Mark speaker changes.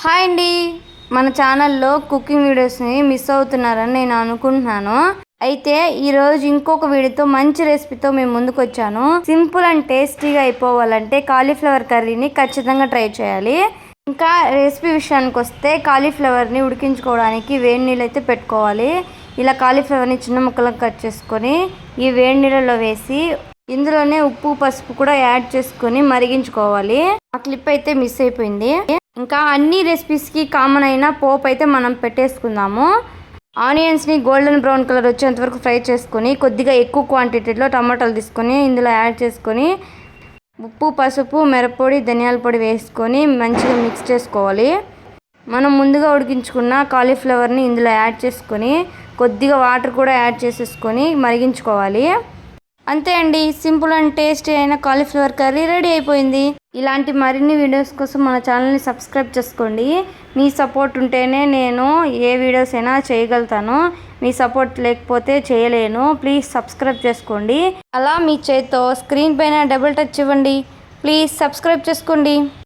Speaker 1: Hi అండి, మన ఛానల్లో కుకింగ్ వీడియోస్ని మిస్ అవుతున్నారని నేను అనుకుంటున్నాను. అయితే ఈరోజు ఇంకొక వీడియోతో మంచి రెసిపీతో మేము ముందుకు వచ్చాను. సింపుల్ అండ్ టేస్టీగా అయిపోవాలంటే కాలీఫ్లవర్ కర్రీని ఖచ్చితంగా ట్రై చేయాలి. ఇంకా రెసిపీ విషయానికి వస్తే కాలీఫ్లవర్ని ఉడికించుకోవడానికి వేడి నీళ్ళు అయితే పెట్టుకోవాలి. ఇలా కాలీఫ్లవర్ని చిన్న ముక్కలకు కట్ చేసుకొని ఈ వేడి నీళ్ళలో వేసి ఇందులోనే ఉప్పు పసుపు కూడా యాడ్ చేసుకొని మరిగించుకోవాలి. ఆ క్లిప్ అయితే మిస్ అయిపోయింది. ఇంకా అన్ని రెసిపీస్కి కామన్ అయిన పోపు అయితే మనం పెట్టేసుకుందాము. ఆనియన్స్ని గోల్డెన్ బ్రౌన్ కలర్ వచ్చేంత వరకు ఫ్రై చేసుకొని కొద్దిగా ఎక్కువ క్వాంటిటీలో టమాటాలు తీసుకొని ఇందులో యాడ్ చేసుకొని ఉప్పు పసుపు మిరప్పొడి ధనియాల పొడి వేసుకొని మంచిగా మిక్స్ చేసుకోవాలి. మనం ముందుగా ఉడికించుకున్న కాలీఫ్లవర్ని ఇందులో యాడ్ చేసుకొని కొద్దిగా వాటర్ కూడా యాడ్ చేసేసుకొని మరిగించుకోవాలి. అంతే అండి, సింపుల్ అండ్ టేస్టీ అయిన కాలీఫ్లవర్ కర్రీ రెడీ అయిపోయింది. ఇలాంటి మరిన్ని వీడియోస్ కోసం మన ఛానల్ని సబ్స్క్రైబ్ చేసుకోండి. మీ సపోర్ట్ ఉంటేనే నేను ఏ వీడియోస్ అయినా చేయగలుగుతాను. మీ సపోర్ట్ లేకపోతే చేయలేను. ప్లీజ్ సబ్స్క్రైబ్ చేసుకోండి. అలా మీ చేత్తో స్క్రీన్ పైన డబుల్ టచ్ ఇవ్వండి. ప్లీజ్ సబ్స్క్రైబ్ చేసుకోండి.